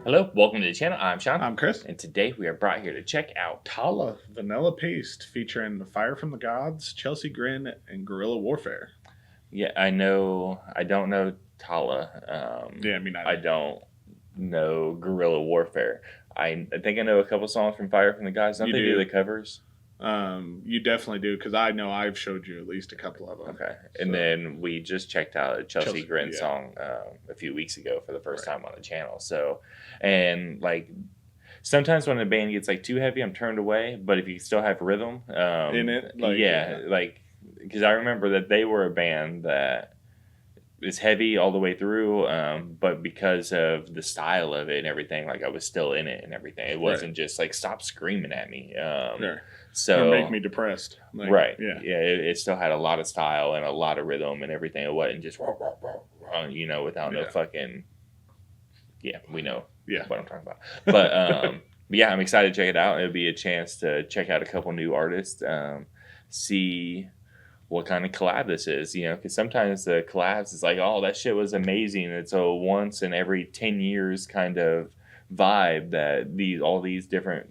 Hello, welcome to the channel. I'm Sean. I'm Chris. And today we are brought here to check out. Tallah Vanilla Paste featuring Fire from the Gods, Chelsea Grin, and Guerrilla Warfare. Yeah, I know. I don't know Tallah. Yeah, I mean, I don't know Guerrilla Warfare. I think I know a couple songs from Fire from the Gods. Don't You they do do. the covers? You definitely do, because I know I've showed you at least a couple of them. Okay. And then we just checked out a Chelsea Grin yeah. song a few weeks ago for the first time on the channel. So, and like sometimes when a band gets like too heavy, I'm turned away. But if you still have rhythm, In it? like because I remember that they were a band that is heavy all the way through, but because of the style of it and everything, like I was still in it and everything. It wasn't just like stop screaming at me. Sure. So Or make me depressed. Like, right. Yeah. Yeah. It still had a lot of style and a lot of rhythm and everything. It wasn't just without no fucking. Yeah, we know. Yeah. What I'm talking about. But yeah, I'm excited to check it out. It'll be a chance to check out a couple new artists, see what kind of collab this is, because sometimes the collabs is like, oh, that shit was amazing. It's a once in every 10 years kind of vibe that all these different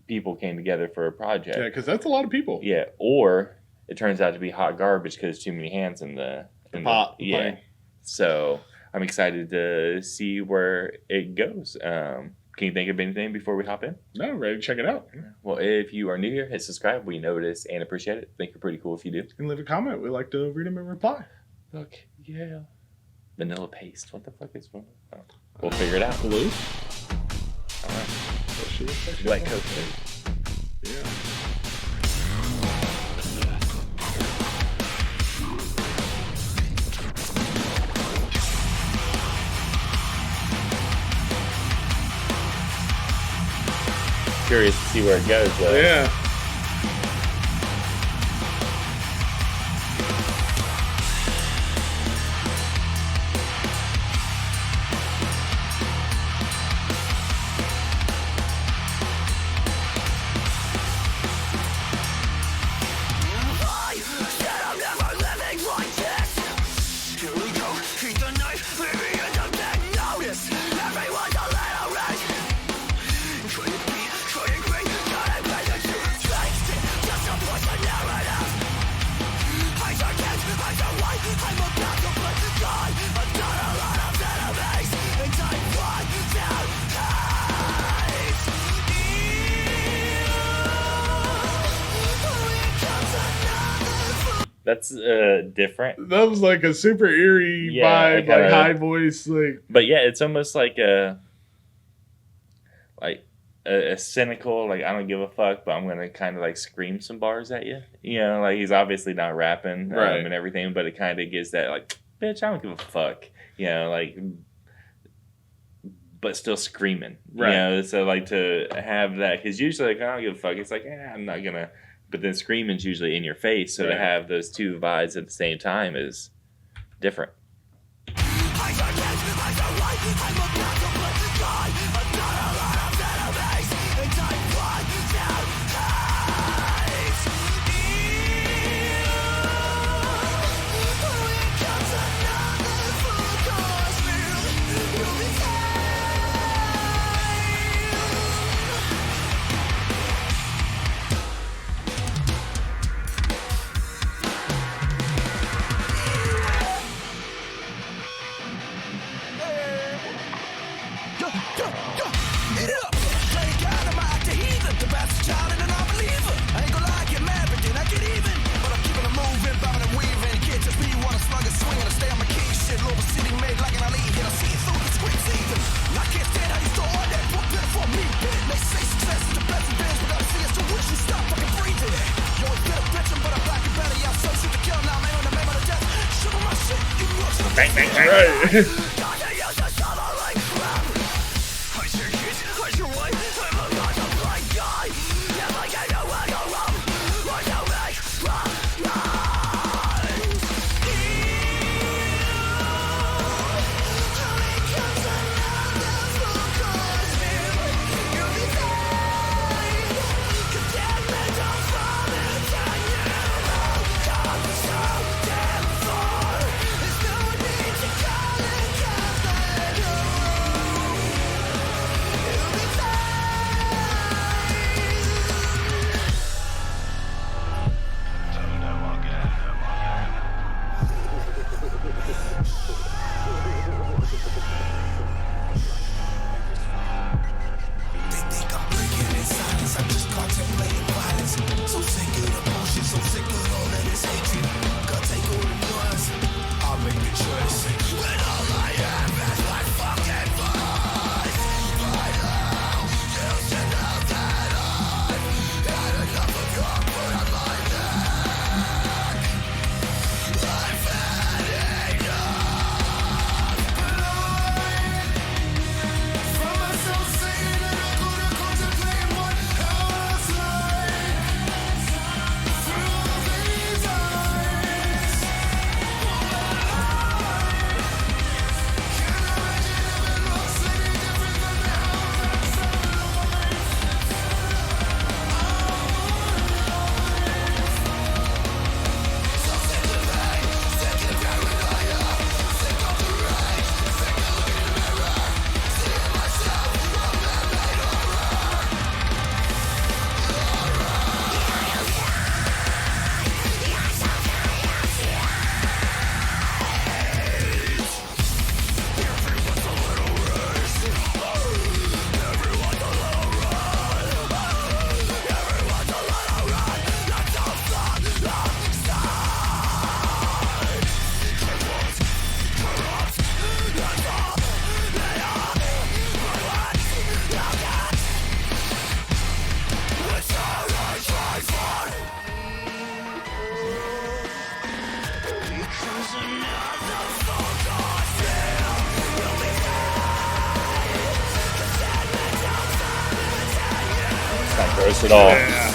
people came together for a project. Yeah, because that's a lot of people. Yeah, or it turns out to be hot garbage because there's too many hands in the pot. Yeah. So I'm excited to see where it goes. Can you think of anything before we hop in? No, ready to check it out. Well, if you are new here, hit subscribe. We notice and appreciate it. Think you're pretty cool if you do. And leave a comment. We like to read them and reply. Look, yeah. Vanilla paste. What the fuck is one? Oh. We'll figure it out. Blue? All right. Oh, Black Coke. Yeah. Curious to see where it goes, though. Yeah. That's different. That was like a super eerie vibe, like high voice, like. But yeah, it's almost like a cynical, like I don't give a fuck, but I'm gonna kind of like scream some bars at you. Like he's obviously not rapping and everything, but it kind of gives that like, bitch, I don't give a fuck. Like, but still screaming. Right. So like to have that, because usually like I don't give a fuck. It's like I'm not gonna. But then screaming's usually in your face, so to have those two vibes at the same time is different. Bang, bang, bang. Right. It's not gross at all. Yeah.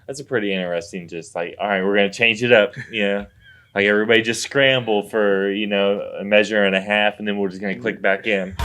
That's a pretty interesting. Just like, all right, we're gonna change it up. Like everybody just scramble for a measure and a half, and then we're just gonna click back in.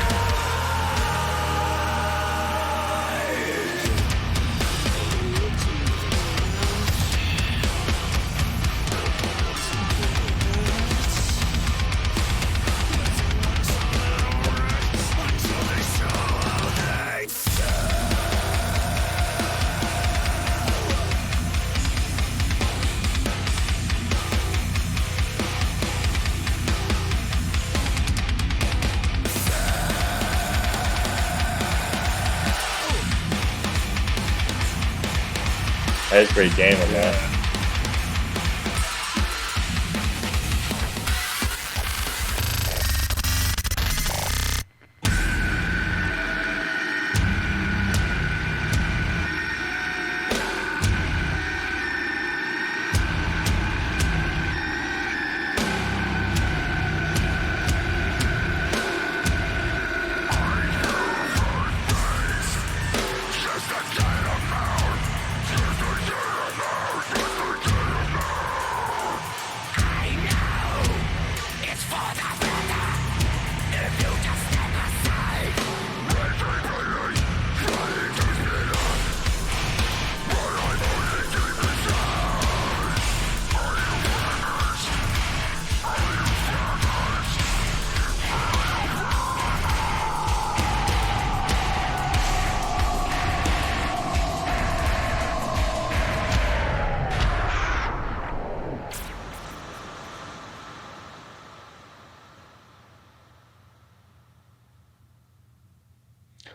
That is pretty game on that.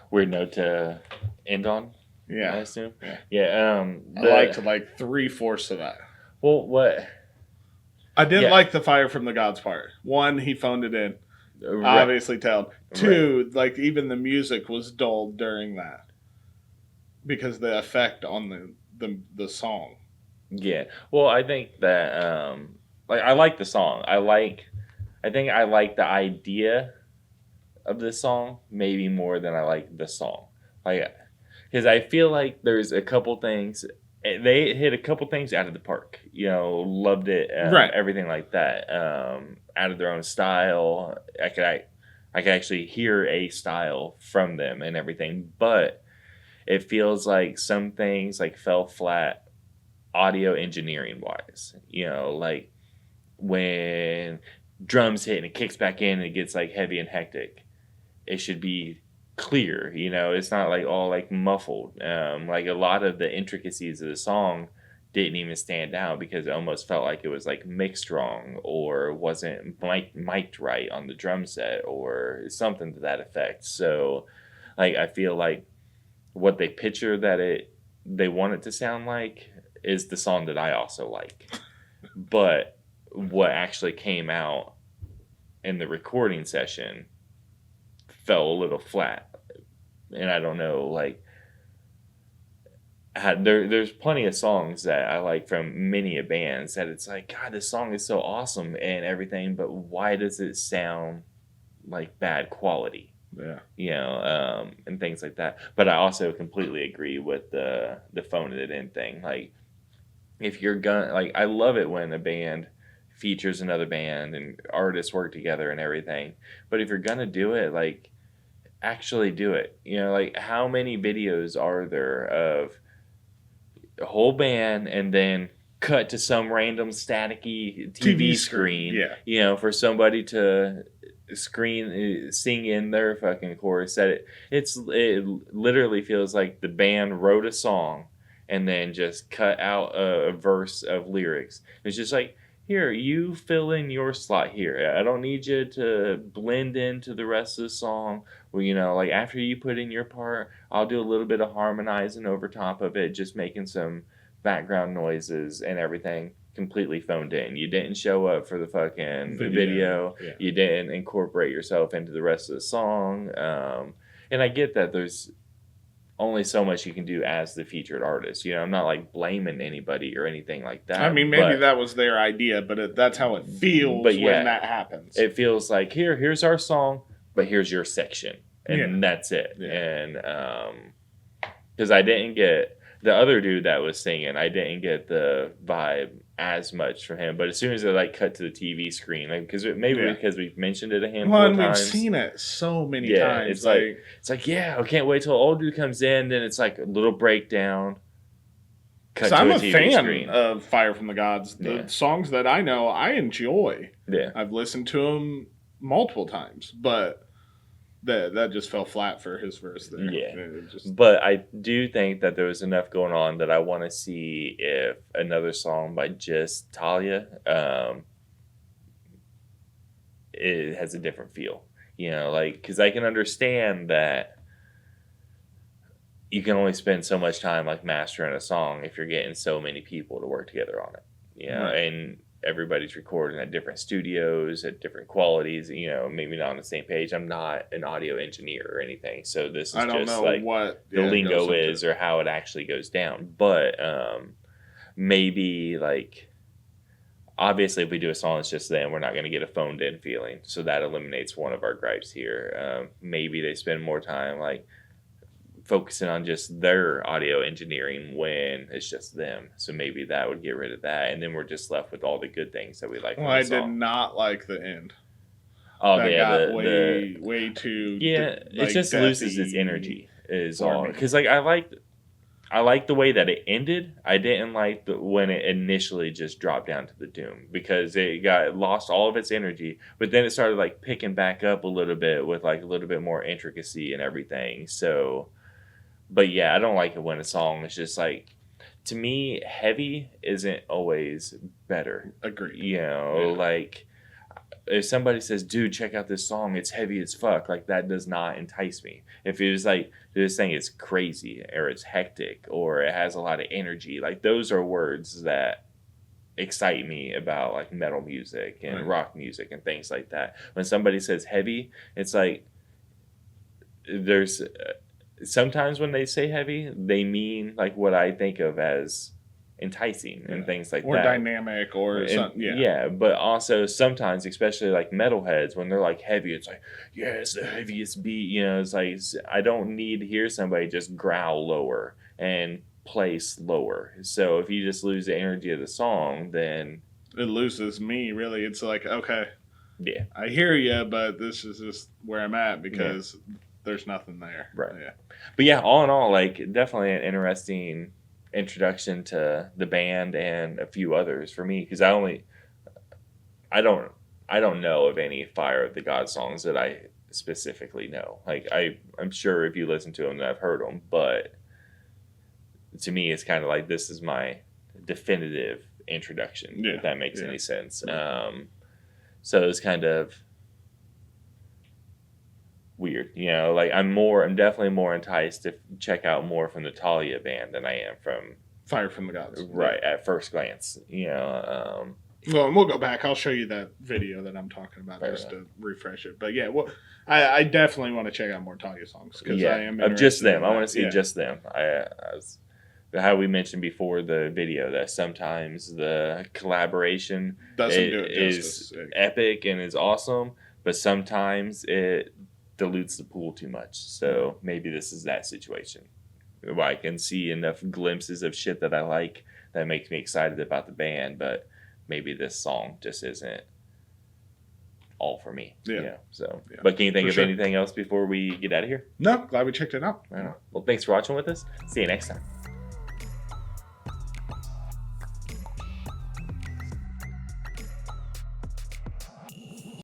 Weird note to end on. I Yeah. assume. Yeah. Yeah. I liked like 3/4 of that. Well, what? I didn't Yeah. like the Fire from the Gods part. One, he phoned it in. Right. Obviously told. Two, like even the music was dulled during that. Because the effect on the song. Yeah. Well, I think that like I like the song. I think I like the idea of the song maybe more than I like the song. Like because I feel like there's a couple things they hit a couple things out of the park. Loved it, Right. everything like that. Out of their own style. I could actually hear a style from them and everything, but it feels like some things like fell flat audio engineering wise. Like when drums hit and it kicks back in and it gets like heavy and hectic, it should be clear. It's not like all like muffled. Like a lot of the intricacies of the song didn't even stand out because it almost felt like it was like mixed wrong or wasn't mic'd right on the drum set or something to that effect. So like I feel like what they picture that they want it to sound like is the song that I also like. But what actually came out in the recording session fell a little flat. And I don't know, like there's plenty of songs that I like from many bands that it's like, God, this song is so awesome and everything, but why does it sound like bad quality? Yeah. And things like that. But I also completely agree with the phone it in thing. Like, if you're gonna, like, I love it when a band features another band and artists work together and everything. But if you're gonna do it, like, actually do it. Like, how many videos are there of a whole band and then cut to some random staticky TV screen? Yeah. For somebody to sing in their fucking chorus that it literally feels like the band wrote a song and then just cut out a verse of lyrics. It's just like, here, you fill in your slot here. I don't need you to blend into the rest of the song. Well, like after you put in your part, I'll do a little bit of harmonizing over top of it, just making some background noises and everything completely phoned in. You didn't show up for the fucking video. Yeah. You didn't incorporate yourself into the rest of the song. And I get that there's only so much you can do as the featured artist. You know, I'm not like blaming anybody or anything like that. I mean, maybe that was their idea, but that's how it feels when that happens. It feels like here's our song, but here's your section, and that's it. Yeah. And because I didn't get the other dude that was singing, I didn't get the vibe as much from him. But as soon as it like cut to the TV screen, like because we've mentioned it a handful of times. We've seen it so many times. It's like I can't wait till old dude comes in. Then it's like a little breakdown. Cut to I'm a fan screen. Of Fire from the Gods. The songs that I know, I enjoy. Yeah, I've listened to them multiple times, but that just fell flat for his verse there. Yeah, but I do think that there was enough going on that I want to see if another song by just Tallah it has a different feel. You know, like because I can understand that you can only spend so much time like mastering a song if you're getting so many people to work together on it. You know, and everybody's recording at different studios at different qualities, you know, maybe not on the same page. I'm not an audio engineer or anything, so this is just like what the lingo is or how it actually goes down. But maybe like obviously if we do a song that's just them, we're not going to get a phoned in feeling, so that eliminates one of our gripes here. Maybe they spend more time like focusing on just their audio engineering when it's just them. So maybe that would get rid of that, and then we're just left with all the good things that we like. Well, I did not like the end. Oh that yeah, got way too. Yeah, it just loses its energy. Is all because like I liked the way that it ended. I didn't like when it initially just dropped down to the doom because it lost all of its energy. But then it started like picking back up a little bit with like a little bit more intricacy and everything. So. But yeah, I don't like it when a song is just like, to me, heavy isn't always better. Agreed. You know, like if somebody says, dude, check out this song, it's heavy as fuck, like that does not entice me. If it was like, this thing is crazy or it's hectic or it has a lot of energy, like those are words that excite me about like metal music and rock music and things like that. When somebody says heavy, it's like there's... sometimes when they say heavy, they mean like what I think of as enticing and things like that. Or dynamic or something. Yeah. Yeah, but also sometimes, especially like metalheads, when they're like heavy, it's like, yeah, it's the heaviest beat. You know, it's like, I don't need to hear somebody just growl lower and play slower. So if you just lose the energy of the song, then... it loses me, really. It's like, okay, yeah, I hear you, but this is just where I'm at because... there's nothing there. Right. Yeah. But yeah, all in all, like definitely an interesting introduction to the band and a few others for me because I don't know of any Fire of the God songs that I specifically know. Like I'm sure if you listen to them that I've heard them, but to me it's kind of like this is my definitive introduction, if that makes any sense. So it's kind of weird, you know, like I'm definitely more enticed to check out more from the Tallah band than I am from Fire from the Gods. Right, at first glance, you know. Well, we'll go back. I'll show you that video that I'm talking about just to refresh it. But yeah, well, I definitely want to check out more Tallah songs because I am of just them. I want to see just them. How we mentioned before the video that sometimes the collaboration is epic and is awesome, but sometimes it dilutes the pool too much. So maybe this is that situation where I can see enough glimpses of shit that I like that makes me excited about the band, but maybe this song just isn't all for me. So but can you think of anything else before we get out of here? No, glad we checked it out. Well, thanks for watching with us. See you next time.